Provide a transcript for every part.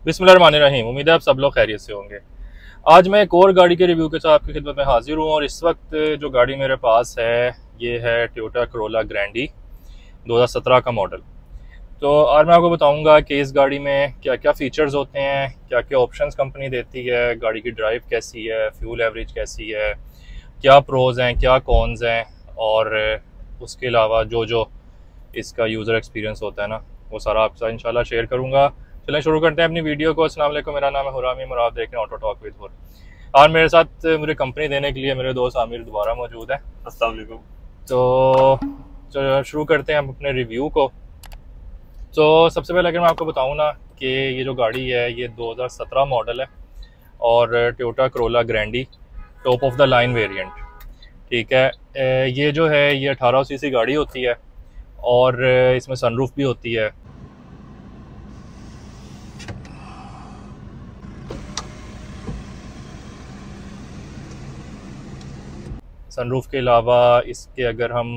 बिस्मिल्लाहिर्रहमानिर्रहीम। उम्मीद है आप सब लोग खैरियत से होंगे। आज मैं एक और गाड़ी के रिव्यू के साथ आपकी खिदमत में हाजिर हूँ और इस वक्त जो गाड़ी मेरे पास है ये है टोयोटा करोला ग्रैंडी 2017 का मॉडल। तो आज मैं आपको बताऊंगा कि इस गाड़ी में क्या क्या फ़ीचर्स होते हैं, क्या क्या ऑप्शंस कंपनी देती है, गाड़ी की ड्राइव कैसी है, फ्यूल एवरेज कैसी है, क्या प्रोज हैं क्या कॉन्स हैं, और उसके अलावा जो जो इसका यूज़र एक्सपीरियंस होता है ना, वो सारा आपके साथ इंशाल्लाह शेयर करूँगा। चलें शुरू करते हैं अपनी वीडियो को। अस्सलाम वालेकुम, मेरा नाम है हुरामी और आप देख रहे हैं ऑटो टॉक विद हुर। और मेरे साथ मुझे कंपनी देने के लिए मेरे दोस्त आमिर दोबारा मौजूद है। अस्सलाम वालेकुम। तो शुरू करते हैं हम अपने रिव्यू को। तो सबसे पहले अगर मैं आपको बताऊं ना कि ये जो गाड़ी है ये 2017 मॉडल है और Toyota Corolla Grande top of the line variant, ठीक है। ये जो है ये 1800 सीसी गाड़ी होती है और इसमें सनरूफ भी होती है। सनरूफ के अलावा इसके अगर हम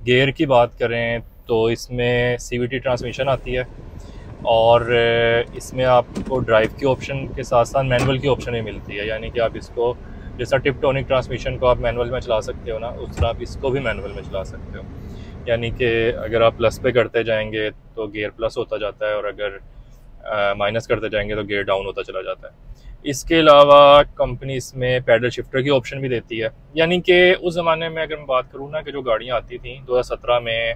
गियर की बात करें तो इसमें सीवीटी ट्रांसमिशन आती है और इसमें आपको ड्राइव की ऑप्शन के साथ साथ मैनुअल की ऑप्शन भी मिलती है। यानी कि आप इसको जैसा टिपटॉनिक ट्रांसमिशन को आप मैनुअल में चला सकते हो ना, उस तरह आप इसको भी मैनुअल में चला सकते हो। यानी कि अगर आप प्लस पे करते जाएंगे तो गियर प्लस होता जाता है और अगर माइनस करते जाएंगे तो गियर डाउन होता चला जाता है। इसके अलावा कंपनी इसमें पैडल शिफ्टर की ऑप्शन भी देती है। यानी कि उस ज़माने में अगर मैं बात करूँ ना कि जो गाड़ियाँ आती थी 2017 में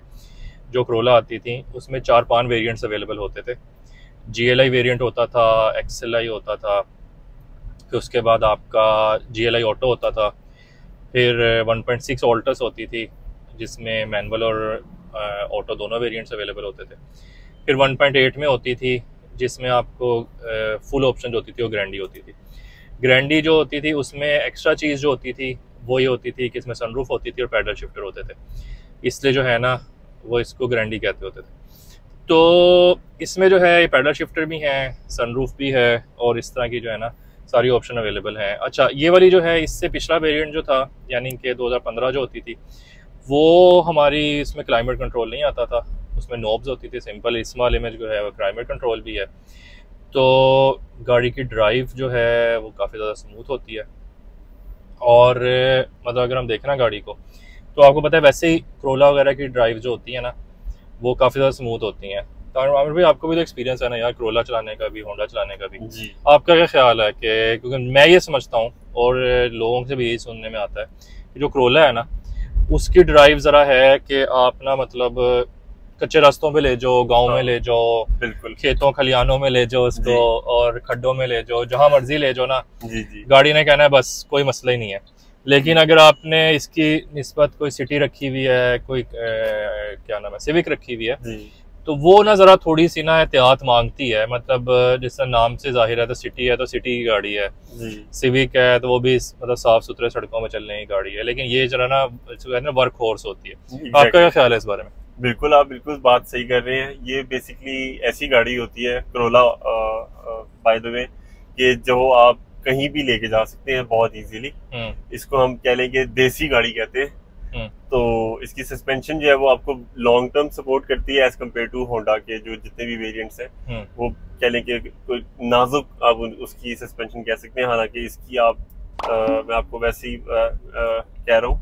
जो करोला आती थी उसमें 4-5 वेरिएंट्स अवेलेबल होते थे। GLI वेरिएंट होता था, XLI होता था, फिर उसके बाद आपका GLI ऑटो होता था, फिर 1.6 ऑल्टस होती थी जिसमें मैनुअल और ऑटो दोनों वेरिएंट्स अवेलेबल होते थे। फिर 1.8 में होती थी जिसमें आपको फुल ऑप्शन जो होती थी वो ग्रैंडी होती थी। ग्रैंडी जो होती थी उसमें एक्स्ट्रा चीज़ जो होती थी वो ये होती थी कि इसमें सनरूफ होती थी और पैडल शिफ्टर होते थे, इसलिए जो है ना वो इसको ग्रैंडी कहते होते थे। तो इसमें जो है ये पैडल शिफ्टर भी हैं, सनरूफ भी है और इस तरह की जो है ना सारी ऑप्शन अवेलेबल हैं। अच्छा, ये वाली जो है इससे पिछला वेरिएंट जो था यानी कि 2015 जो होती थी वो हमारी इसमें क्लाइमेट कंट्रोल नहीं आता था, उसमें नॉब्स होती थी सिंपल। इस वाले में जो है वो क्लाइमेट कंट्रोल भी है। तो गाड़ी की ड्राइव जो है वो काफ़ी ज़्यादा स्मूथ होती है और मतलब अगर हम देखें ना गाड़ी को तो आपको पता है वैसे ही करोला वगैरह की ड्राइव जो होती है ना वो काफ़ी ज़्यादा स्मूथ होती हैं। तो आमिर भाई आपको भी तो एक्सपीरियंस है ना यार करोला चलाने का भी, होंडा चलाने का भी जी, आपका क्या ख्याल है कि, क्योंकि मैं ये समझता हूँ और लोगों से भी यही सुनने में आता है कि जो करोला है ना उसकी ड्राइव ज़रा है कि आप ना मतलब कच्चे रास्तों पे ले जाओ, गांव में ले जाओ, बिल्कुल। खेतों खलियानों में ले जाओ उसको और खड्डों में ले जाओ, जहां मर्जी ले जाओ ना, जी, जी। गाड़ी ने कहना है बस, कोई मसला ही नहीं है। लेकिन अगर आपने इसकी निस्बत कोई सिटी रखी हुई है, कोई क्या नाम है सिविक रखी हुई है, जी, तो वो ना ज़रा थोड़ी सी ना एहतियात मांगती है। मतलब जिस तरह नाम से जाहिर है तो सिटी है तो सिटी की गाड़ी है, जी। सिविक है तो वो भी मतलब साफ सुथरे सड़कों में चलने की गाड़ी है। लेकिन ये जरा ना वर्क हॉर्स होती है। आपका क्या ख्याल है इस बारे में? बिल्कुल, आप बिल्कुल बात सही कर रहे हैं। ये बेसिकली ऐसी गाड़ी होती है करोला, बाय द वे, कि जो आप कहीं भी लेके जा सकते हैं बहुत इजीली। इसको हम कह लेंगे देसी गाड़ी कहते हैं। तो इसकी सस्पेंशन जो है वो आपको लॉन्ग टर्म सपोर्ट करती है एज कम्पेयर टू होंडा के जो जितने भी वेरिएंट्स हैं। वो कह लेंगे कोई नाजुक आप उसकी सस्पेंशन कह सकते हैं। हालांकि इसकी मैं आपको वैसे ही कह रहा हूँ,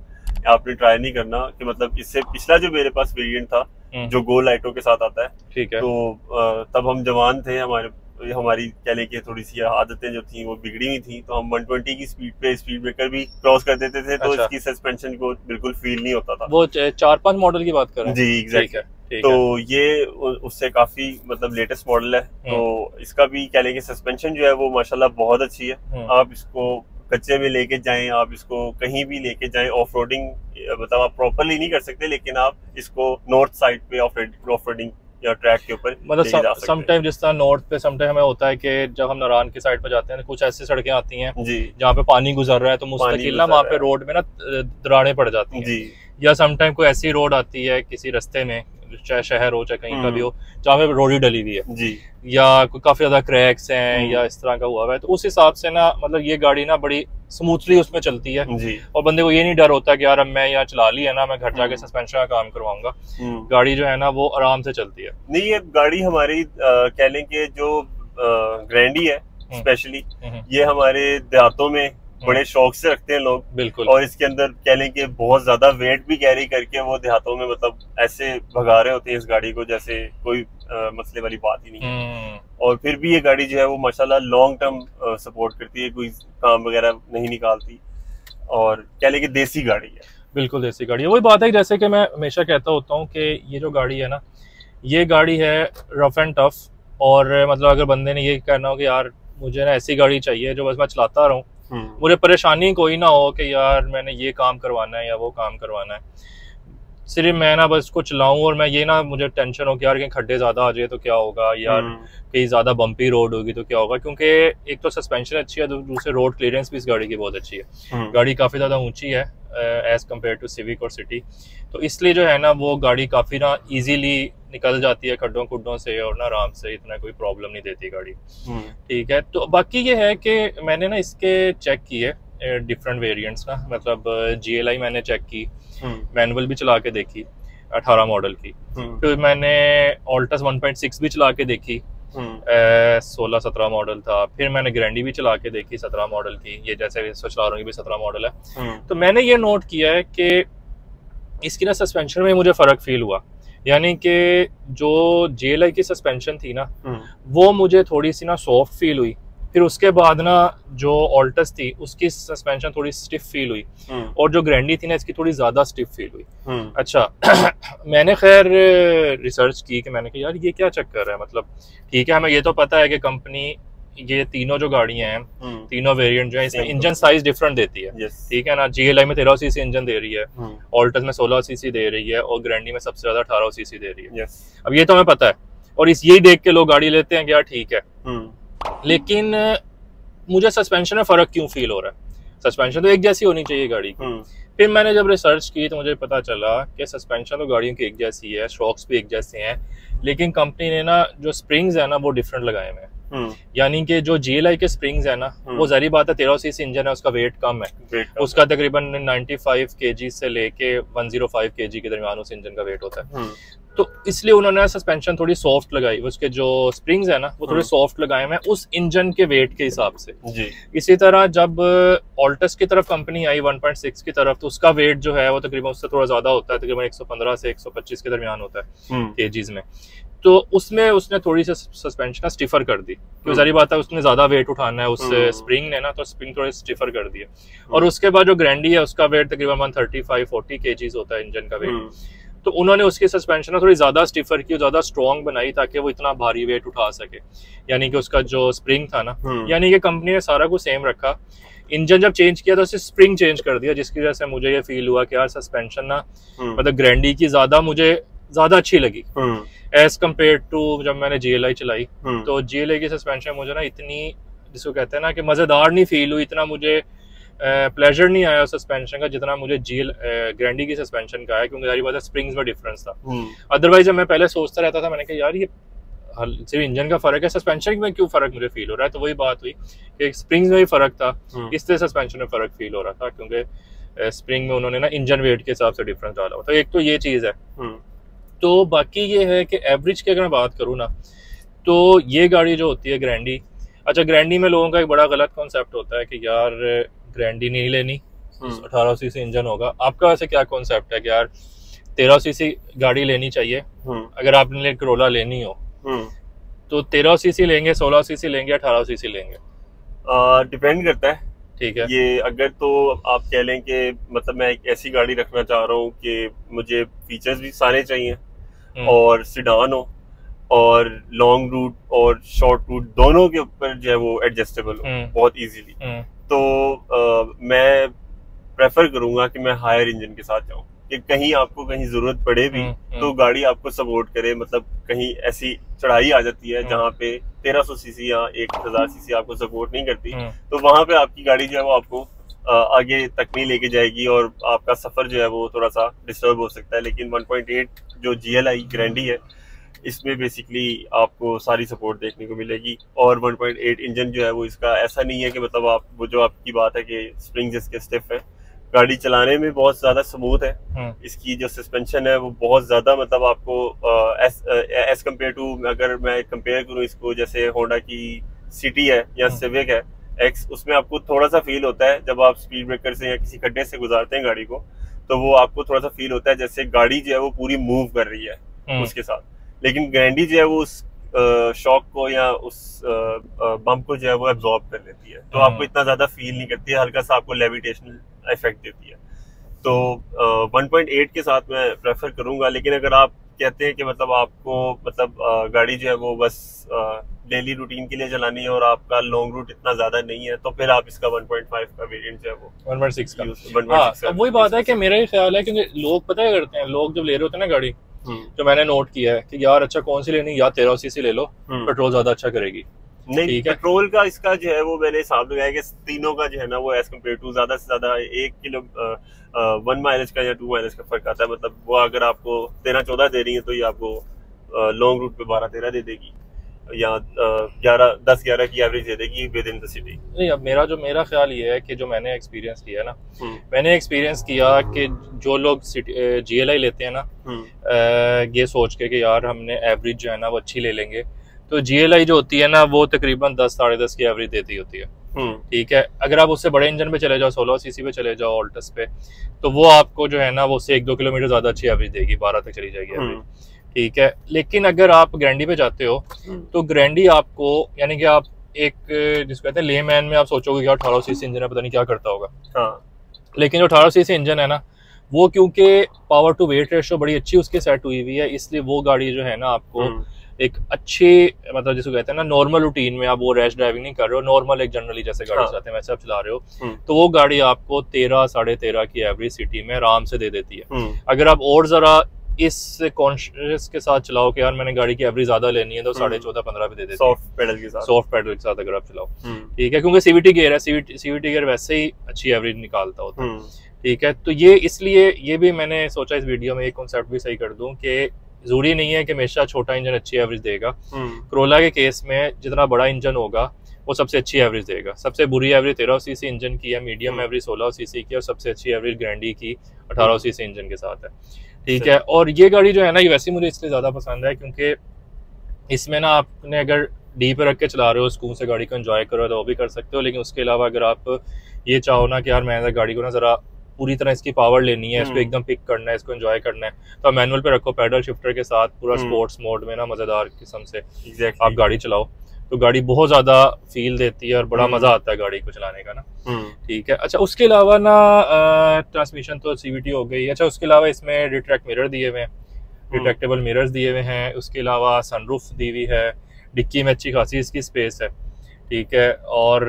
आपने ट्राई नहीं करना कि मतलब इससे पिछला जो मेरे पास वेरिएंट था जो गोल लाइटों के साथ आता है, ठीक है। तो तब हम जवान थे, हमारी कह लें कि थोड़ी सी आदतें जो थी वो बिगड़ी हुई थी, तो हम 120 की स्पीड पे स्पीड ब्रेकर भी क्रॉस कर देते थे। तो इसकी सस्पेंशन को बिल्कुल फील नहीं होता था। वो 4-5 मॉडल की बात कर रहे हैं? जी, एग्जैक्टली। तो ये उससे काफी मतलब लेटेस्ट मॉडल है। तो इसका भी कह लें कि सस्पेंशन जो है वो माशाल्लाह बहुत अच्छी है। आप इसको कच्चे में लेके जाएं, आप इसको कहीं भी लेके जाएं, ऑफ रोडिंग मतलब आप प्रॉपरली नहीं कर सकते, लेकिन आप इसको नॉर्थ साइड पे ऑफ रोडिंग या ट्रैक के ऊपर मतलब समटाइम जिस तरह नॉर्थ पे समटाइम हमें होता है कि जब हम नारायण की साइड पे जाते हैं कुछ ऐसी सड़कें आती हैं जहाँ पे पानी गुजर रहा है तो मुस्तकिल ना वहाँ पे रोड में ना दरारें पड़ जाती हैं। या समटाइम कोई ऐसी रोड आती है किसी रास्ते में, चाहे शहर हो चाहे कहीं का भी हो, जहाँ पे रोड ही डली हुई है जी, या कोई काफी ज्यादा क्रैक्स हैं या इस तरह का हुआ है, तो उस हिसाब से ना मतलब ये गाड़ी ना बड़ी स्मूथली उसमें चलती है जी। और बंदे को ये नहीं डर होता कि यार अब मैं यहाँ चला ली है ना, मैं घर जाके सस्पेंशन का काम करवाऊंगा। गाड़ी जो है ना वो आराम से चलती है। नहीं, ये गाड़ी हमारी कह लें कि जो ग्रैंडी है स्पेशली, ये हमारे देहातों में बड़े शौक से रखते हैं लोग। बिल्कुल। और इसके अंदर कह लें कि बहुत ज्यादा वेट भी कैरी करके वो देहातों में मतलब ऐसे भगा रहे होते हैं इस गाड़ी को जैसे कोई मसले वाली बात ही नहीं है। और फिर भी ये गाड़ी जो है वो माशाल्लाह लॉन्ग टर्म सपोर्ट करती है, कोई काम वगैरह नहीं निकालती, और कह लें कि देसी गाड़ी है। बिल्कुल देसी गाड़ी है। वही बात है जैसे कि मैं हमेशा कहता होता हूँ कि ये जो गाड़ी है ना, ये गाड़ी है रफ एंड टफ। और मतलब अगर बंदे ने ये कहना हो कि यार मुझे ना ऐसी गाड़ी चाहिए जो बस मैं चलाता रहूँ, मुझे परेशानी कोई ना हो कि यार मैंने ये काम करवाना है या वो काम करवाना है, सिर्फ मैं ना बस को चलाऊं और मैं ये ना मुझे टेंशन हो कि यार कहीं खड्डे ज्यादा आ जाए तो क्या होगा, यार कहीं ज्यादा बम्पी रोड होगी तो क्या होगा। क्योंकि एक तो सस्पेंशन अच्छी है, दूसरे रोड क्लियरेंस भी इस गाड़ी की बहुत अच्छी है। गाड़ी काफी ज्यादा ऊंची है एज कम्पेयर टू सिविक और सिटी, तो इसलिए जो है ना वो गाड़ी काफी ना इजीली निकल जाती है खड्डों खुड्डों से, और ना आराम से, इतना कोई प्रॉब्लम नहीं देती गाड़ी। ठीक है, तो बाकी ये है कि मैंने ना इसके चेक किए डिफरेंट वेरिएंट्स ना, मतलब GLI मैंने चेक की, मैनुअल भी चला के देखी 18 मॉडल की, फिर मैंने ऑल्टस 1.6 भी चला के देखी, 16-17 मॉडल था, फिर मैंने ग्रैंडी भी चला के देखी 17 मॉडल की, ये जैसे चला रहा हूँ भी 17 मॉडल है। तो मैंने ये नोट किया है कि इसकी ना सस्पेंशन में मुझे फर्क फील हुआ, यानी कि जो GLI की सस्पेंशन थी ना वो मुझे थोड़ी सी ना सॉफ्ट फील हुई, फिर उसके बाद ना जो ऑल्टस थी उसकी सस्पेंशन थोड़ी स्टिफ फील हुई, और जो ग्रैंडी थी ना इसकी थोड़ी ज्यादा स्टिफ फील हुई। अच्छा मैंने खैर रिसर्च की कि मैंने कहा यार ये क्या चक्कर है, मतलब ठीक है हमें ये तो पता है कि कंपनी ये तीनों जो गाड़ियां हैं तीनों वेरिएंट जो है इसमें इंजन साइज डिफरेंट देती है, ठीक है ना। GLI में 13 सीसी इंजन दे रही है, ऑल्टस में 16 सीसी दे रही है, और ग्रैंडी में सबसे ज्यादा 18 सीसी दे रही है। अब ये तो हमें पता है, और इस यही देख के लोग गाड़ी लेते हैं कि यार ठीक है, लेकिन मुझे सस्पेंशन में फर्क क्यों फील हो रहा है? सस्पेंशन तो एक जैसी होनी चाहिए गाड़ी की। फिर मैंने जब रिसर्च की तो मुझे पता चला कि सस्पेंशन तो गाड़ियों की एक जैसी है, शॉक्स भी एक जैसे हैं, लेकिन कंपनी ने ना जो स्प्रिंग्स है ना वो डिफरेंट लगाए हुए हैं। यानी कि जो GLI के स्प्रिंग्स है ना वो जारी बात है 13 सीसी इंजन है, उसका वेट कम है, उसका तकरीबन 95 kg से लेके 105 kg के दरमियान उस इंजन का वेट होता है। तो इसलिए उन्होंने सस्पेंशन थोड़ी सॉफ्ट लगाई, उसके जो स्प्रिंग्स है ना वो थोड़े सॉफ्ट लगाए हैं उस इंजन के वेट के हिसाब से जी। इसी तरह जब ऑल्टस की तरफ कंपनी आई 1.6 की तरफ, तो उसका वेट जो है वो तकरीबन उससे थोड़ा ज्यादा होता है, तकरीबन 115 से 125 के दरमियान होता है केजीज में। तो उसमें उसने थोड़ी सी सस्पेंशन स्टिफर कर दी, क्योंकि सारी बात है उसने ज्यादा वेट उठाना है उस स्प्रिंग ने ना, तो स्प्रिंग थोड़ी स्टिफर कर दी है। और उसके बाद जो ग्रैंडी है उसका वेट तकरीबन 135-40 kgs होता है इंजन का वेट, तो उन्होंने उसकी सस्पेंशन थोड़ी ज्यादा स्टिफर की, ज्यादा स्ट्रॉन्ग बनाई ताकि वो इतना भारी वेट उठा सके। यानी कि उसका जो स्प्रिंग था ना, यानी कि कंपनी ने सारा कुछ सेम रखा, इंजन जब चेंज किया तो उससे स्प्रिंग चेंज कर दिया, जिसकी वजह से मुझे ये फील हुआ कि यार सस्पेंशन ना मतलब ग्रैंडी की मुझे ज्यादा अच्छी लगी एज कम्पेयर टू जब मैंने GLI चलाई। तो GLI की सस्पेंशन मुझे ना इतनी, जिसको कहते हैं ना कि मजेदार नहीं फील हुई, इतना मुझे प्लेजर नहीं आया सस्पेंशन का जितना मुझे ग्रैंडी की सस्पेंशन का है, क्योंकि सारी बात है स्प्रिंग्स में डिफरेंस था। अदरवाइज जब मैं पहले सोचता रहता था, मैंने कहा यार ये सिर्फ इंजन का फर्क है, सस्पेंशन में क्यों फर्क मुझे फील हो रहा है? तो वही बात हुई कि स्प्रिंग्स में भी फर्क था, इससे सस्पेंशन में फर्क फील हो रहा था, क्योंकि स्प्रिंग में उन्होंने ना इंजन वेट के हिसाब से डिफरेंस डाला हुआ। तो एक तो ये चीज है। तो बाकी ये है कि एवरेज की अगर मैं बात करूँ ना, तो ये गाड़ी जो होती है ग्रैंडी, अच्छा ग्रैंडी में लोगों का एक बड़ा गलत कॉन्सेप्ट होता है कि यार ग्रैंडी नहीं लेनी, 18 सीसी इंजन होगा। आपका वैसे क्या कॉन्सेप्ट है कि यार 13 सीसी गाड़ी लेनी चाहिए अगर आपने करोला लेनी हो? तो 13 सीसी लेंगे, 16 सीसी लेंगे, 18 सीसी लेंगे? डिपेंड करता है, ठीक है। ये अगर तो आप कह लें कि मतलब मैं एक ऐसी गाड़ी रखना चाह रहा हूँ कि मुझे फीचर्स भी सारे चाहिए और सिडान हो और लॉन्ग रूट और शॉर्ट रूट दोनों के ऊपर जो है वो एडजस्टेबल हो बहुत इजीली, तो मैं प्रेफर करूंगा कि मैं हायर इंजन के साथ जाऊं, कि कहीं आपको कहीं जरूरत पड़े भी तो गाड़ी आपको सपोर्ट करे। मतलब कहीं ऐसी चढ़ाई आ जाती है जहाँ पे 1300 सीसी या 1000 सीसी आपको सपोर्ट नहीं करती, तो वहां पे आपकी गाड़ी जो है वो आपको आगे तक नहीं लेके जाएगी और आपका सफर जो है वो थोड़ा सा डिस्टर्ब हो सकता है। लेकिन 1.8 जो GLI ग्रैंडी है इसमें बेसिकली आपको सारी सपोर्ट देखने को मिलेगी। और 1.8 इंजन जो है वो इसका ऐसा नहीं है कि मतलब आप वो जो आपकी बात है कि स्प्रिंग्स इसके स्टिफ है, गाड़ी चलाने में बहुत ज्यादा स्मूथ है। इसकी जो सस्पेंशन है वो बहुत ज्यादा मतलब आपको एज कम्पेयर टू, अगर मैं कंपेयर करूँ इसको जैसे होंडा की सिटी है या सिविक है एक्स, उसमें आपको थोड़ा सा फील होता है जब आप स्पीड ब्रेकर से या किसी खड्डे से गुजारते हैं गाड़ी को, तो वो आपको थोड़ा सा फील होता है जैसे गाड़ी जो है वो पूरी मूव कर रही है उसके साथ। लेकिन ग्रैंडी जो है वो उस शॉक को या उस बम्प को जो है वो एब्जॉर्ब कर लेती है, तो आपको इतना ज्यादा फील नहीं करती है, हल्का सा आपको लेविटेशन इफेक्ट देती है। तो 1.8 के साथ मैं प्रेफर करूंगा। लेकिन अगर आप कहते हैं कि मतलब आपको मतलब गाड़ी जो है वो बस डेली रूटीन के लिए चलानी है और आपका लॉन्ग रूट इतना ज्यादा नहीं है, तो फिर आप इसका 1.5 का वेरिएंट जो है वो 1.6 का वही बात है कि मेरा ही ख्याल है, क्योंकि लोग पता है करते हैं, लोग जब ले रहे होते हैं ना गाड़ी, जो मैंने नोट किया है कि यार अच्छा कौन सी लेनी, या 13 सीसी ले लो, पेट्रोल ज्यादा अच्छा करेगी। नहीं, पेट्रोल का इसका जो है वो मैंने हिसाब लगाया कि तीनों का जो है ना वो एज कम्पेयर टू ज्यादा से ज्यादा 1 किलो 1 माइलेज का या 2 माइलेज का फर्क आता है। मतलब वो अगर आपको 13-14 दे रही है तो ये आपको लॉन्ग रूट पे 12-13 दे देगी, या 10-11 की एवरेज दे देगी विद इन द सिटी। नहीं, अब मेरा ख्याल ये है कि जो मैंने एक्सपीरियंस किया है ना, मैंने एक्सपीरियंस किया कि जो लोग GLI लेते हैं ना, ये सोच के कि यार हमने एवरेज जो है ना वो अच्छी ले लेंगे, तो GLI जो होती है ना वो तकरीबन 10-10.5 की एवरेज देती होती है। ठीक है, अगर आप उससे बड़े इंजन पे चले जाओ, 16 सीसी पे चले जाओ ऑल्टस पे, तो वो आपको जो है ना वो उससे 1-2 किलोमीटर ज्यादा अच्छी एवरेज देगी, 12 तक चली जाएगी एवरेज। ठीक है, लेकिन अगर आप ग्रैंडी पे जाते हो तो ग्रैंडी आपको, यानी कि आप एक जिसको कहते हैं लेमैन में आप सोचोगे कि 18 सीसी इंजन है, पता नहीं क्या करता होगा। लेकिन जो 18 सीसी इंजन है ना, वो क्योंकि पावर टू वेट रेशो बड़ी अच्छी उसके सेट हुई हुई है, इसलिए वो गाड़ी जो है ना आपको एक अच्छी, मतलब जिसको कहते हैं ना नॉर्मल रूटीन में, आप वो रैश ड्राइविंग नहीं कर रहे हो, नॉर्मल एक जनरली जैसे गाड़ी चलाते हैं वैसे आप चला रहे हो, तो वो गाड़ी आपको 13-13.5 की एवरेज सिटी में आराम से दे देती है। अगर आप और जरा इस कॉन्शियस के साथ चलाओ कि यार मैंने गाड़ी की एवरेज ज्यादा लेनी है, तो 14.5-15 भी दे देती है सॉफ्ट पेडल के साथ अगर आप चलाओ। ठीक है, क्योंकि CVT गियर है, CVT गियर वैसे ही अच्छी एवरेज निकालता होता है। ठीक है, तो ये इसलिए ये भी मैंने सोचा इस वीडियो में एक कॉन्सेप्ट भी सही कर दूं कि जरूरी नहीं है कि हमेशा छोटा इंजन अच्छी एवरेज देगा। कोरोला के केस में जितना बड़ा इंजन होगा वो सबसे अच्छी एवरेज देगा। सबसे बुरी एवरेज 13 सीसी इंजन की है, मीडियम एवरेज 16 सीसी की, और सबसे अच्छी एवरेज ग्रैंडी की 18 सीसी इंजन के साथ है। ठीक है, और ये गाड़ी जो है ना ये वैसे मुझे इसलिए ज्यादा पसंद है क्योंकि इसमें ना आपने अगर डी पे रख के चला रहे हो, सुकून से गाड़ी को एंजॉय करो तो वो भी कर सकते हो। लेकिन उसके अलावा अगर आप ये चाहो ना कि यार मैं गाड़ी को ना जरा पूरी तरह इसकी पावर लेनी है, इसको एकदम पिक करना है, इसको एंजॉय करना है, तो आप मैनुअल पे रखो, पैडल शिफ्टर के साथ पूरा स्पोर्ट्स मोड में ना मजेदार किस्म से आप गाड़ी चलाओ, तो गाड़ी बहुत ज्यादा फील देती है और बड़ा मजा आता है गाड़ी को चलाने का ना। ठीक है, अच्छा उसके अलावा ना ट्रांसमिशन तो CVT हो गई। अच्छा उसके अलावा इसमें रिट्रैक्ट मिरर दिए हुए हैं, रिट्रैक्टेबल मिरर्स दिए हुए हैं। उसके अलावा सनरूफ दी हुई है, डिक्की में अच्छी खासी इसकी स्पेस है। ठीक है, और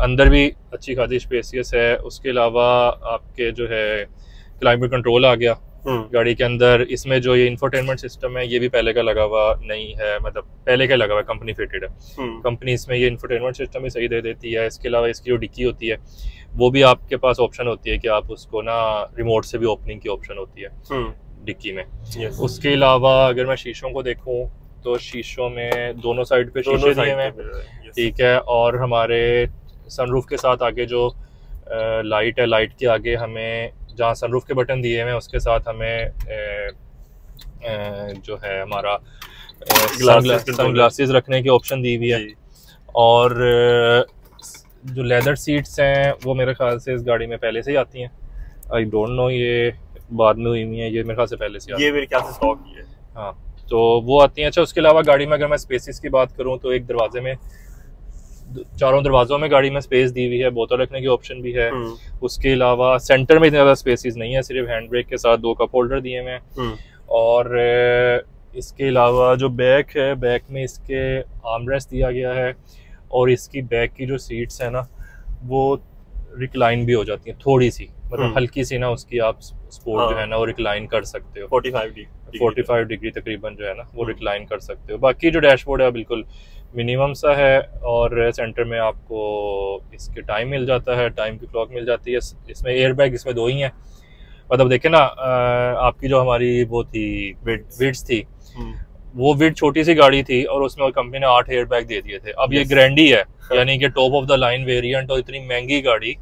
अंदर भी अच्छी खासी स्पेसियस है। उसके अलावा आपके जो है क्लाइमेट कंट्रोल आ गया गाड़ी के अंदर। इसमें जो ये इंफोटेनमेंट सिस्टम है ये भी पहले का लगा हुआ नहीं है, मतलब पहले का लगा हुआ है, कंपनी फिटेड है। कंपनी इसमें ये इंफोटेनमेंट सिस्टम भी सही दे देती है। इसके अलावा इसकी जो डिक्की होती है वो भी आपके पास ऑप्शन होती है कि आप उसको ना रिमोट से भी ओपनिंग की ऑप्शन होती है डिक्की में। उसके अलावा अगर मैं शीशों को देखूं तो शीशों में दोनों साइड पे शीशे दिए हुए हैं। ठीक है, और हमारे सनरूफ के साथ आगे जो लाइट है, लाइट के आगे हमें जहाँ सनरूफ के बटन दिए हुए हैं उसके साथ हमें जो है हमारा सनग्लासेस रखने की ऑप्शन दी हुई है। और जो लेदर सीट्स हैं वो मेरे ख्याल से इस गाड़ी में पहले से ही आती हैं। आई डोंट नो ये बाद में हुई हुई है, ये मेरे ख्याल से पहले से ये मेरे ख्याल से स्टॉक ही है। हाँ, तो वो आती हैं। अच्छा उसके अलावा गाड़ी में अगर मैं स्पेसिस की बात करूँ तो एक दरवाजे में, चारों दरवाजों में गाड़ी में स्पेस दी हुई है, बोतल रखने की ऑप्शन भी है। उसके अलावा सेंटर में इतनी ज़्यादा स्पेसिस नहीं है, सिर्फ हैंड ब्रेक के साथ 2 कप होल्डर दिए हुए हैं। और इसके अलावा जो बैक है, बैक में इसके आर्मरेस्ट दिया गया है, और इसकी बैक की जो सीट्स है ना वो रिक्लाइन भी हो जाती है थोड़ी सी, मतलब हल्की सी ना उसकी आप स्पोर्ट जो है ना वो रिक्लाइन कर सकते हो, 45 डिग्री तकरीबन जो है ना वो रिक्लाइन कर सकते हो। बाकी जो डैशबोर्ड है बिल्कुल मिनिमम सा है, और सेंटर में आपको इसके टाइम मिल जाता है, टाइम की क्लॉक मिल जाती है। इसमें एयरबैग इसमें 2 ही हैं, मतलब देखे ना आपकी जो हमारी वो थी विड्थ थी, वो विड्थ छोटी सी गाड़ी थी और उसमें कंपनी ने 8 एयरबैग दे दिए थे। अब ये ग्रैंडी है यानी कि top of the line variant और इतनी महंगी गाड़ी,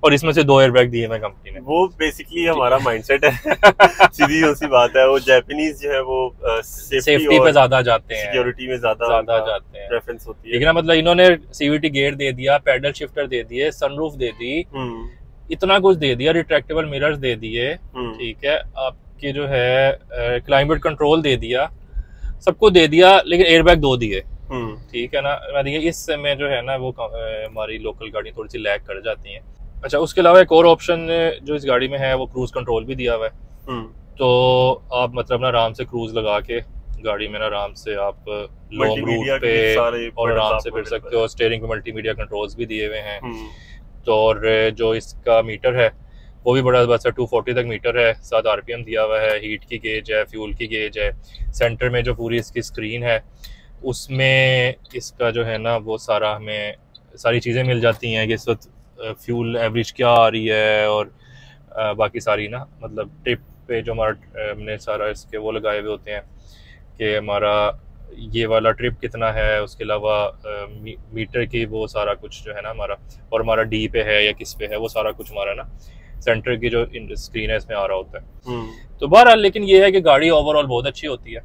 और इसमें से 2 एयरबैग दिए हुए कंपनी ने। वो बेसिकली हमारा माइंडसेट है। सीधी सी बात है, वो जापानीज जो है वो सेफ्टी पे ज्यादा जाते हैं, सिक्योरिटी में ज्यादा जाते हैं, प्रेफरेंस होती है। लेकिन मतलब इन्होंने सीवीटी गेयर दे दिया, पैडल शिफ्टर दे दिए, सनरूफ दे दी, इतना कुछ दे दिया, रिट्रैक्टेबल मिरर्स दे दिए, ठीक है, आपके जो है क्लाइमेट कंट्रोल दे दिया, सबको दे दिया, लेकिन एयरबैग 2 दिए, ठीक है ना। मैं देखिए इसमें जो है ना वो हमारी लोकल गाड़ी थोड़ी सी लैग कर जाती हैं। अच्छा, उसके अलावा एक और ऑप्शन जो इस गाड़ी में है वो क्रूज कंट्रोल भी दिया हुआ है। तो आप मतलब ना आराम से क्रूज लगा के गाड़ी में ना आराम से आप लॉन्ग रूट पे और आराम से फिर सकते हो। स्टीयरिंग पे मल्टीमीडिया कंट्रोल्स भी दिए हुए हैं। तो और जो इसका मीटर है वो भी बड़ा बस 240 तक मीटर है, 7 RPM दिया हुआ है, हीट की गेज है, फ्यूल की गेज है। सेंटर में जो पूरी इसकी स्क्रीन है उसमें इसका जो है ना वो सारा हमें सारी चीज़ें मिल जाती हैं कि इस वक्त फ्यूल एवरेज क्या आ रही है, और बाकी सारी ना मतलब ट्रिप पे जो हमारा हमने सारा इसके वो लगाए हुए होते हैं कि हमारा ये वाला ट्रिप कितना है, उसके अलावा मीटर की वो सारा कुछ जो है ना हमारा, और हमारा डी पे है या किस पे है, वो सारा कुछ हमारा ना सेंटर की जो स्क्रीन है इसमें आ रहा होता है। तो बहरहाल लेकिन ये है कि गाड़ी ओवरऑल बहुत अच्छी होती है,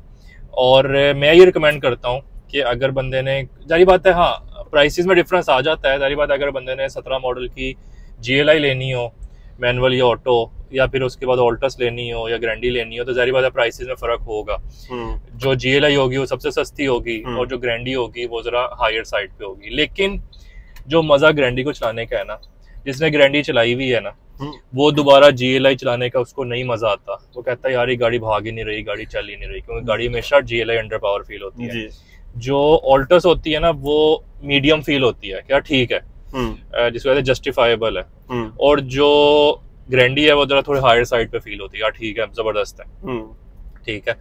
और मैं ये रिकमेंड करता हूँ कि अगर बंदे ने, जारी बात है हाँ प्राइसेस में डिफरेंस आ जाता है, जारी बात है अगर बंदे ने 17 मॉडल की GLI लेनी हो मैनुअल या ऑटो, या फिर उसके बाद ऑल्टस लेनी हो या ग्रैंडी लेनी हो, तो जारी बात है प्राइसेस में फर्क होगा। जो GLI होगी वो सबसे सस्ती होगी और जो ग्रैंडी होगी वो जरा हायर साइड पे होगी। लेकिन जो मजा ग्रैंडी को चलाने का है ना, जिसने ग्रैंडी चलाई हुई है ना, वो दोबारा GLI चलाने का उसको नहीं मजा आता। वो कहता है यार ये गाड़ी भाग ही नहीं रही, गाड़ी चल ही नहीं रही, क्योंकि गाड़ी हमेशा GLI अंडर पावर फील होती है। जो ऑल्टस होती है ना वो मीडियम फील होती है, क्या ठीक है, जिसकी वजह से जस्टिफाइबल है। और जो ग्रैंडी है वो जरा थोड़ी हायर साइड पे फील होती है, यार ठीक है जबरदस्त है, ठीक है।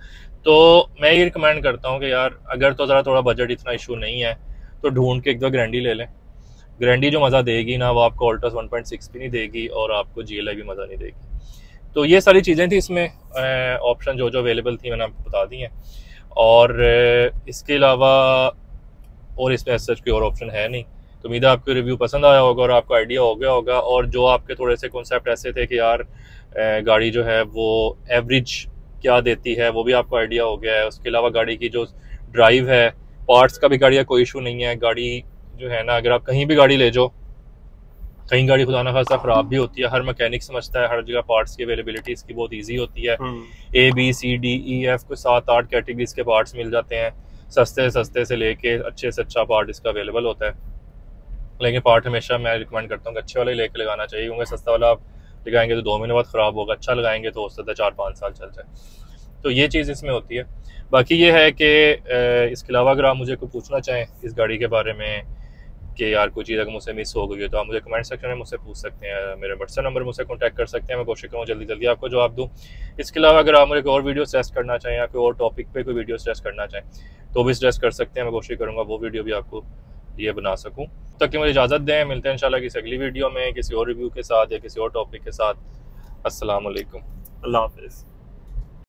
तो मैं ये रिकमेंड करता हूँ कि यार अगर तो जरा थोड़ा बजट इतना इशू नहीं है तो ढूंढ के एक दो ग्रैंडी ले लें। ग्रैंडी जो मज़ा देगी ना वो आपको ऑल्टस 1.6 भी नहीं देगी और आपको GLI भी मज़ा नहीं देगी। तो ये सारी चीज़ें थी इसमें, ऑप्शन जो अवेलेबल थी मैंने आपको बता दी हैं। और इसके अलावा और इसमें सच कोई और ऑप्शन है नहीं। तो उम्मीद है आपको रिव्यू पसंद आया होगा और आपको आइडिया हो गया होगा, और जो आपके थोड़े से कॉन्सेप्ट ऐसे थे कि यार गाड़ी जो है वो एवरेज क्या देती है वो भी आपको आइडिया हो गया है। उसके अलावा गाड़ी की जो ड्राइव है, पार्ट्स का भी गाड़ी का कोई इशू नहीं है। गाड़ी जो है ना अगर आप कहीं भी गाड़ी ले जाओ, कहीं गाड़ी खुदा ना खासा ख़राब भी होती है, हर मैकेनिक समझता है हर जगह पार्ट्स की अवेलेबिलिटी इसकी बहुत ईजी होती है। ABCDEF को 7-8 कैटेगरीज के पार्ट्स मिल जाते हैं, सस्ते से लेके अच्छे से अच्छा पार्ट इसका अवेलेबल होता है। लेकिन पार्ट हमेशा मैं रिकमेंड करता हूँ कि अच्छे वाले लेके लगाना चाहिए, क्योंकि सस्ता वाला आप लगाएंगे तो 2 महीने बाद ख़राब होगा, अच्छा लगाएंगे तो हो सकता है 4-5 साल चल जाए। तो ये चीज़ इसमें होती है। बाकी ये है कि इसके अलावा अगर आप मुझे कोई पूछना चाहें इस गाड़ी के बारे में कि यार कोई चीज़ अगर मुझसे मिस हो गई है तो आप मुझे कमेंट सेक्शन में मुझसे पूछ सकते हैं, मेरे व्हाट्सएप नंबर मुझसे कांटेक्ट कर सकते हैं, मैं कोशिश करूँ जल्दी आपको जवाब दूँ। इसके अलावा अगर आप मुझे कोई और वीडियो सजेस्ट करना चाहें या कोई और टॉपिक पे कोई वीडियो सजेस्ट करना चाहें तो भी सजेस्ट कर सकते हैं, मैं कोशिश करूँगा वो वीडियो भी आपको ये बना सकूँ। तब तक कि मुझे इजाज़त दें, मिलते हैं इंशाल्लाह किसी अगली वीडियो में किसी और रिव्यू के साथ या किसी और टॉपिक के साथ। अस्सलाम वालेकुम, अल्लाह हाफ़िज़।